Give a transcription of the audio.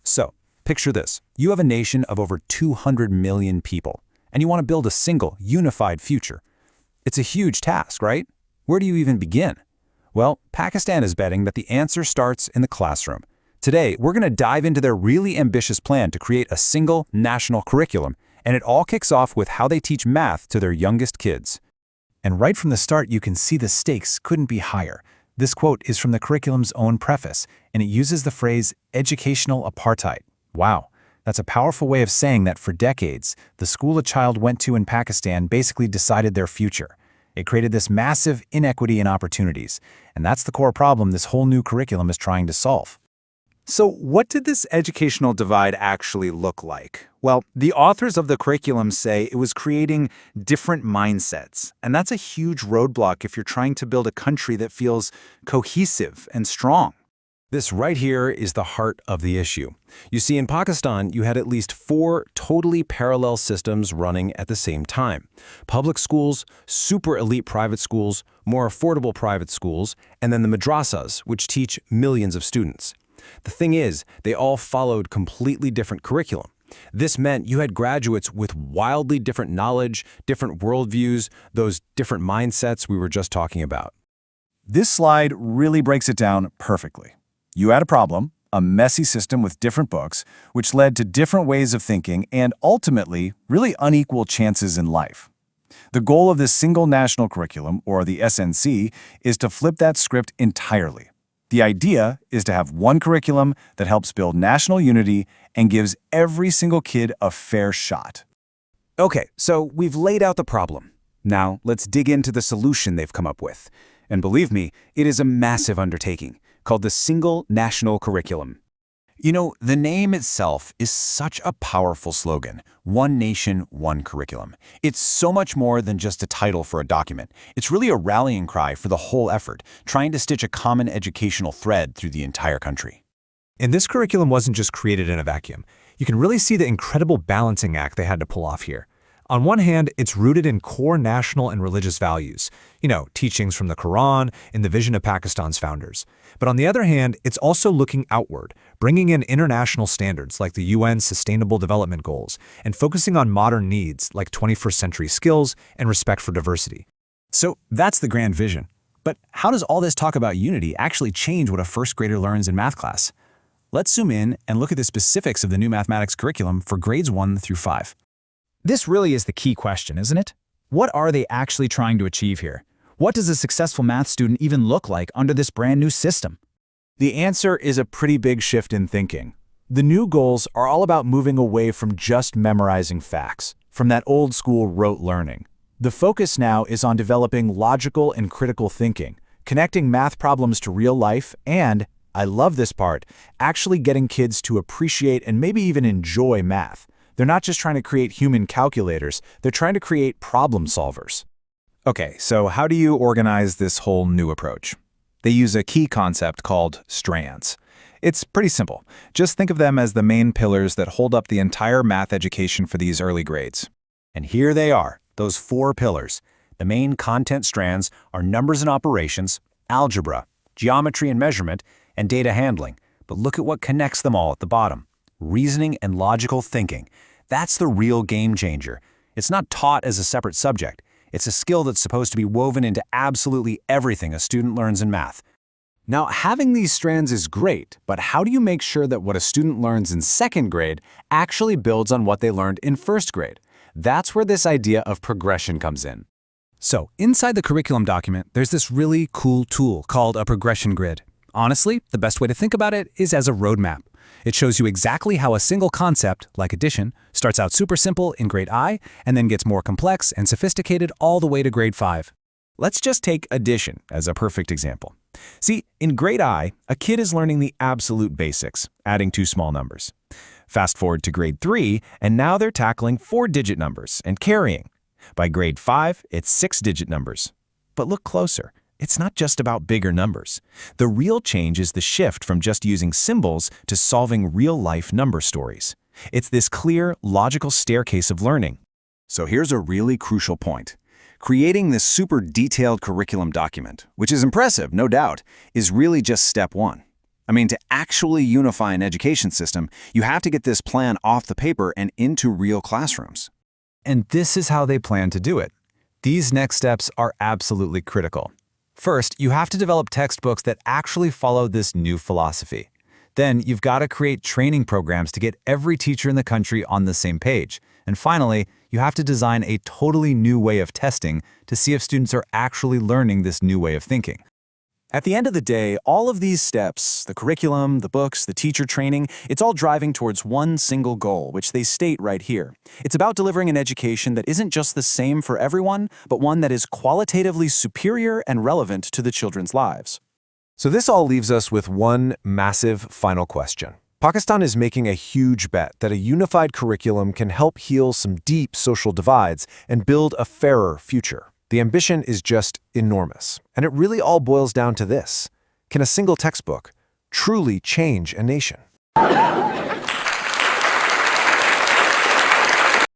So, picture this. You have a nation of over 200 million people, and you want to build a single, unified future. It's a huge task, right? Where do you even begin? Well, Pakistan is betting that the answer starts in the classroom. Today, we're going to dive into their really ambitious plan to create a single national curriculum, and it all kicks off with how they teach math to their youngest kids. And right from the start, you can see the stakes couldn't be higher. This quote is from the curriculum's own preface, and it uses the phrase educational apartheid. Wow, that's a powerful way of saying that for decades, the school a child went to in Pakistan basically decided their future. It created this massive inequity in opportunities, and that's the core problem this whole new curriculum is trying to solve. So what did this educational divide actually look like? Well, the authors of the curriculum say it was creating different mindsets, and that's a huge roadblock if you're trying to build a country that feels cohesive and strong. This right here is the heart of the issue. You see, in Pakistan, you had at least 4 totally parallel systems running at the same time. Public schools, super elite private schools, more affordable private schools, and then the madrasas, which teach millions of students. The thing is, they all followed completely different curriculum. This meant you had graduates with wildly different knowledge, different worldviews, those different mindsets we were just talking about. This slide really breaks it down perfectly. You had a problem, a messy system with different books, which led to different ways of thinking and ultimately really unequal chances in life. The goal of this single national curriculum, or the SNC, is to flip that script entirely. The idea is to have one curriculum that helps build national unity and gives every single kid a fair shot. Okay, so we've laid out the problem. Now, let's dig into the solution they've come up with. And believe me, it is a massive undertaking, called the Single National Curriculum. You know, the name itself is such a powerful slogan. One nation, one curriculum. It's so much more than just a title for a document. It's really a rallying cry for the whole effort, trying to stitch a common educational thread through the entire country. And this curriculum wasn't just created in a vacuum. You can really see the incredible balancing act they had to pull off here. On one hand, it's rooted in core national and religious values, teachings from the Quran and the vision of Pakistan's founders. But on the other hand, it's also looking outward, bringing in international standards like the UN's Sustainable Development Goals, and focusing on modern needs like 21st century skills and respect for diversity. So that's the grand vision. But how does all this talk about unity actually change what a first grader learns in math class? Let's zoom in and look at the specifics of the new mathematics curriculum for grades 1 through 5. This really is the key question, isn't it? What are they actually trying to achieve here? What does a successful math student even look like under this brand new system? The answer is a pretty big shift in thinking. The new goals are all about moving away from just memorizing facts, from that old school rote learning. The focus now is on developing logical and critical thinking, connecting math problems to real life, and, I love this part, actually getting kids to appreciate and maybe even enjoy math. They're not just trying to create human calculators, they're trying to create problem solvers. Okay, so how do you organize this whole new approach? They use a key concept called strands. It's pretty simple. Just think of them as the main pillars that hold up the entire math education for these early grades. And here they are, those 4 pillars. The main content strands are numbers and operations, algebra, geometry and measurement, and data handling. But look at what connects them all at the bottom. Reasoning and logical thinking. That's the real game changer. It's not taught as a separate subject. It's a skill that's supposed to be woven into absolutely everything a student learns in math. Now, having these strands is great, but how do you make sure that what a student learns in 2nd grade actually builds on what they learned in 1st grade? That's where this idea of progression comes in. So, inside the curriculum document, there's this really cool tool called a progression grid. Honestly, the best way to think about it is as a roadmap. It shows you exactly how a single concept, like addition, starts out super simple in grade I and then gets more complex and sophisticated all the way to grade 5. Let's just take addition as a perfect example. See, in grade I, a kid is learning the absolute basics, adding 2 small numbers. Fast forward to grade 3, and now they're tackling 4-digit numbers and carrying. By grade 5, it's 6-digit numbers. But look closer. It's not just about bigger numbers. The real change is the shift from just using symbols to solving real-life number stories. It's this clear, logical staircase of learning. So here's a really crucial point. Creating this super detailed curriculum document, which is impressive, no doubt, is really just step 1. I mean, to actually unify an education system, you have to get this plan off the paper and into real classrooms. And this is how they plan to do it. These next steps are absolutely critical. First, you have to develop textbooks that actually follow this new philosophy. Then, you've got to create training programs to get every teacher in the country on the same page. And finally, you have to design a totally new way of testing to see if students are actually learning this new way of thinking. At the end of the day, all of these steps, the curriculum, the books, the teacher training, it's all driving towards one single goal, which they state right here. It's about delivering an education that isn't just the same for everyone, but one that is qualitatively superior and relevant to the children's lives. So this all leaves us with one massive final question. Pakistan is making a huge bet that a unified curriculum can help heal some deep social divides and build a fairer future. The ambition is just enormous, and it really all boils down to this. Can a single textbook truly change a nation?